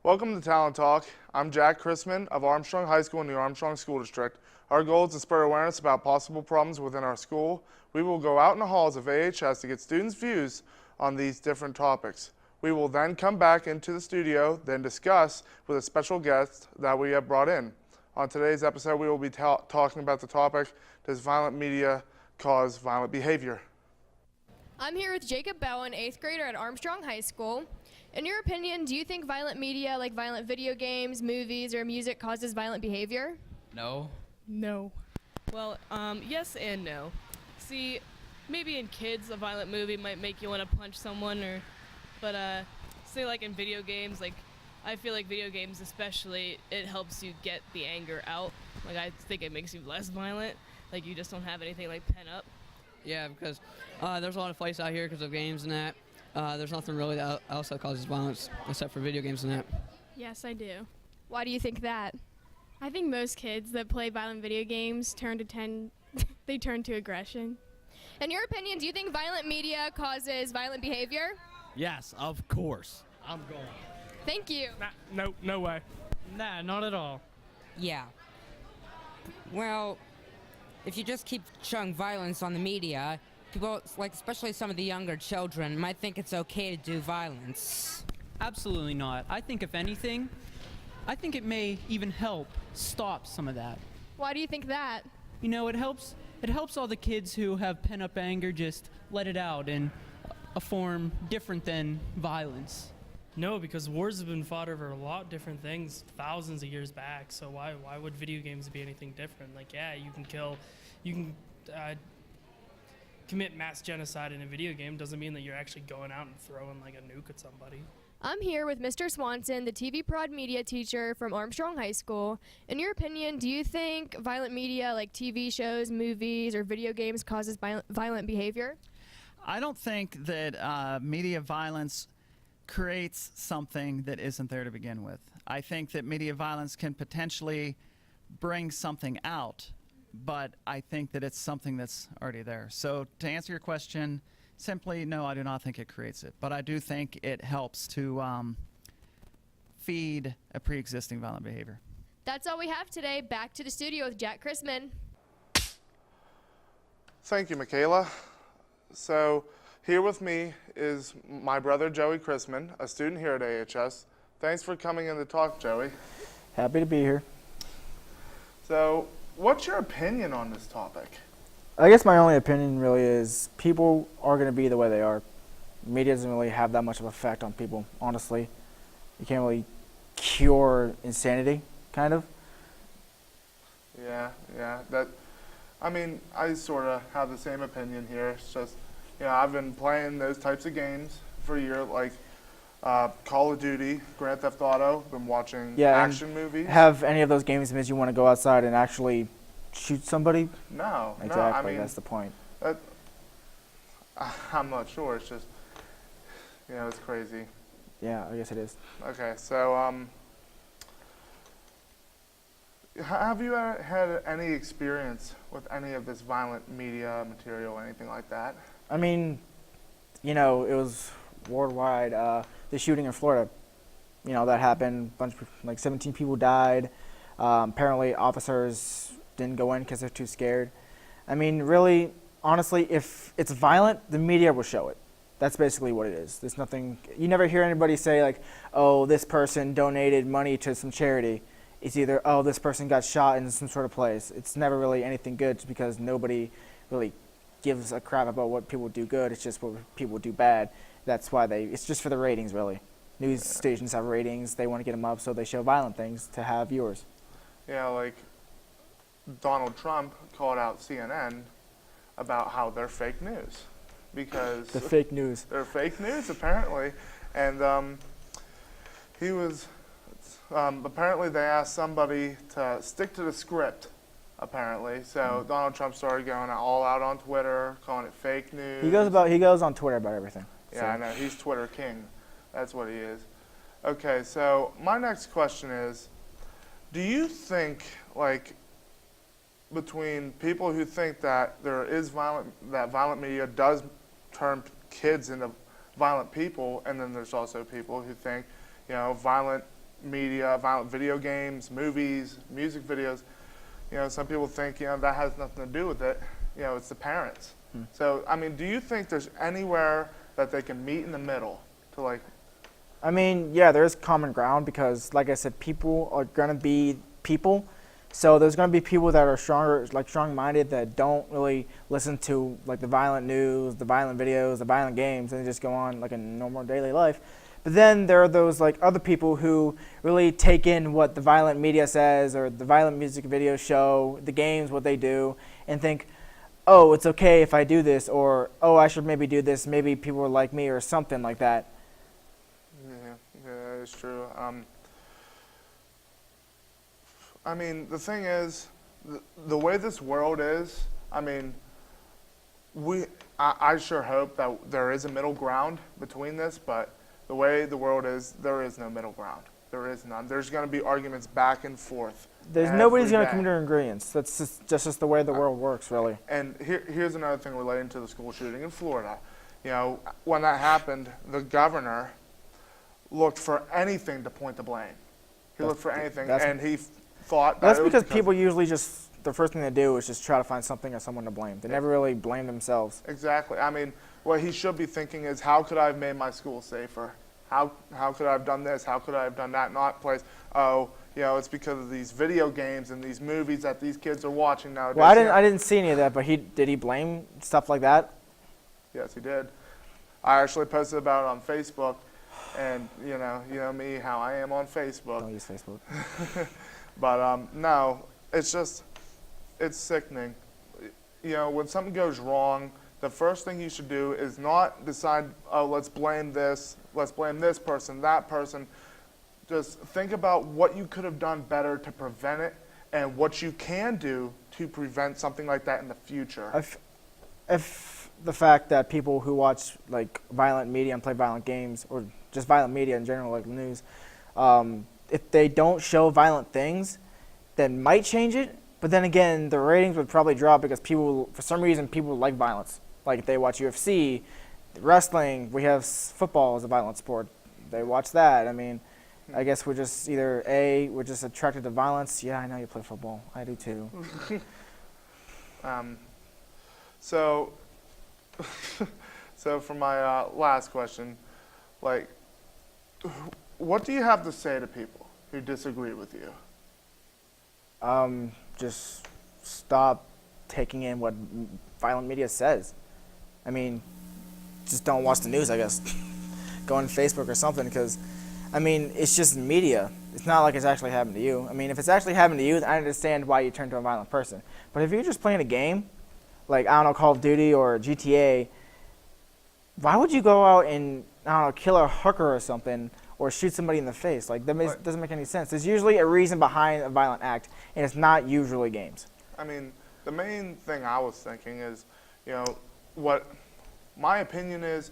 Welcome to Talon Talk. I'm Jack Chrisman of Armstrong High School in the Armstrong School District. Our goal is to spur awareness about possible problems within our school. We will go out in the halls of AHS to get students' views on these different topics. We will then come back into the studio, then discuss with a special guest that we have brought in. On today's episode, we will be talking about the topic, does violent media cause violent behavior? I'm here with Jacob Bowen, 8th grader at Armstrong High School. In your opinion, do you think violent media like violent video games, movies, or music causes violent behavior? No. No. Well, yes and no. See, maybe in kids a violent movie might make you want to punch someone, but say like in video games, like I feel like video games especially, it helps you get the anger out. Like I think it makes you less violent. Like you just don't have anything like pent up. Yeah, because there's a lot of fights out here because of games and that. There's nothing really else that causes violence except for video games and that. Yes, I do. Why do you think that? I think most kids that play violent video games turn to aggression. In your opinion, do you think violent media causes violent behavior? Yes, of course. I'm going. Thank you. No way. Nah, not at all. Yeah. Well, if you just keep showing violence on the media, people, like especially some of the younger children, might think it's okay to do violence. Absolutely not. I think if anything, I think it may even help stop some of that. Why do you think that? You know, it helps all the kids who have pent up anger just let it out in a form different than violence. No, because wars have been fought over a lot different things thousands of years back. So why would video games be anything different? Like, yeah, you can commit mass genocide in a video game. Doesn't mean that you're actually going out and throwing like a nuke at somebody. I'm here with Mr. Swanson, the TV Prod media teacher from Armstrong High School. In your opinion, do you think violent media like TV shows, movies, or video games causes violent behavior? I don't think that media violence creates something that isn't there to begin with. I think that media violence can potentially bring something out, but I think that it's something that's already there. So to answer your question, simply, no, I do not think it creates it, but I do think it helps to feed a pre-existing violent behavior. That's all we have today. Back to the studio with Jack Chrisman. Thank you, Michaela. So here with me is my brother, Joey Chrisman, a student here at AHS. Thanks for coming in to talk, Joey. Happy to be here. So what's your opinion on this topic? I guess my only opinion really is people are going to be the way they are. Media doesn't really have that much of an effect on people, honestly. You can't really cure insanity, kind of. Yeah. I sort of have the same opinion here. It's just, I've been playing those types of games for a year, like Call of Duty, Grand Theft Auto, been watching action movies. Have any of those games made you want to go outside and actually shoot somebody? No. Exactly, that's the point. I'm not sure. It's just, it's crazy. Yeah, I guess it is. Okay, so have you ever had any experience with any of this violent media material, anything like that? I mean, it was worldwide. The shooting in Florida, that happened. 17 people died. Apparently, officers didn't go in because they're too scared. I mean, really, honestly, if it's violent, the media will show it. That's basically what it is. There's nothing, you never hear anybody say like, oh, this person donated money to some charity. It's either, oh, this person got shot in some sort of place. It's never really anything good just because nobody really gives a crap about what people do good. It's just what people do bad. That's why it's just for the ratings, really. News stations have ratings. They want to get them up, so they show violent things to have viewers. Yeah, like Donald Trump called out CNN about how they're fake news because the fake news. They're fake news apparently, and he was apparently they asked somebody to stick to the script. Apparently, so Donald Trump started going all out on Twitter, calling it fake news. He goes on Twitter about everything. Yeah, so. I know. He's Twitter king. That's what he is. Okay, so my next question is, do you think, like, between people who think that violent media does turn kids into violent people, and then there's also people who think, violent media, violent video games, movies, music videos, some people think, that has nothing to do with it. It's the parents. So, I mean, do you think there's anywhere that they can meet in the middle to like? I mean, yeah, there is common ground because, like I said, people are gonna be people. So there's gonna be people that are strong-minded that don't really listen to like the violent news, the violent videos, the violent games, and they just go on like a normal daily life. But then there are those like other people who really take in what the violent media says or the violent music video show, the games, what they do, and think, oh, it's okay if I do this, or oh, I should maybe do this. Maybe people will like me or something like that. Yeah, it's true. I mean, the thing is, the way this world is, I mean, I sure hope that there is a middle ground between this, but the way the world is, there is no middle ground. There is none. There's going to be arguments back and forth. Nobody's going to come to agreements. That's just the way the world works, really. And here's another thing relating to the school shooting in Florida. When that happened, the governor looked for anything to point the blame. He looked for anything, and he thought that that's because people usually just, the first thing they do is just try to find something or someone to blame. They never really blame themselves. Exactly. I mean, what he should be thinking is, how could I have made my school safer? How could I have done this? How could I have done that? Not place, it's because of these video games and these movies that these kids are watching nowadays. Well, I didn't see any of that, but did he blame stuff like that? Yes, he did. I actually posted about it on Facebook, and you know me, how I am on Facebook. Don't use Facebook. But no, it's sickening. When something goes wrong, the first thing you should do is not decide, oh, let's blame this person, that person. Just think about what you could have done better to prevent it and what you can do to prevent something like that in the future. If the fact that people who watch like violent media and play violent games, or just violent media in general, like the news, if they don't show violent things, then might change it. But then again, the ratings would probably drop because people, for some reason, people like violence. Like if they watch UFC, wrestling, we have football as a violent sport. They watch that. I mean, I guess we're just we're just attracted to violence. Yeah, I know you play football. I do too. So for my last question, like, what do you have to say to people who disagree with you? Just stop taking in what violent media says. I mean, just don't watch the news, I guess. Go on Facebook or something, because, I mean, it's just media. It's not like it's actually happened to you. I mean, if it's actually happened to you, then I understand why you turn to a violent person. But if you're just playing a game, like, I don't know, Call of Duty or GTA, why would you go out and, I don't know, kill a hooker or something, or shoot somebody in the face? Like, that doesn't make any sense. There's usually a reason behind a violent act, and it's not usually games. I mean, the main thing I was thinking is, what my opinion is,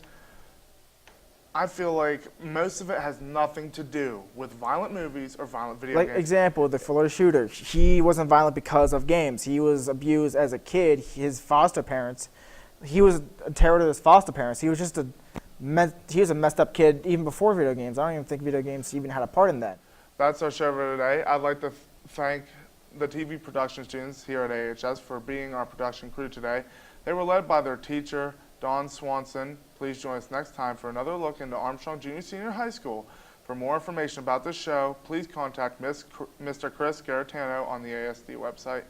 I feel like most of it has nothing to do with violent movies or violent video games. Like, example, the Florida shooter, he wasn't violent because of games. He was abused as a kid. His foster parents, he was a terror to his foster parents. He was just he was a messed up kid even before video games. I don't even think video games even had a part in that. That's our show for today. I'd like to thank the TV production students here at AHS for being our production crew today. They were led by their teacher, Dawn Swanson. Please join us next time for another look into Armstrong Junior Senior High School. For more information about this show, please contact Mr. Chris Garatano on the ASD website.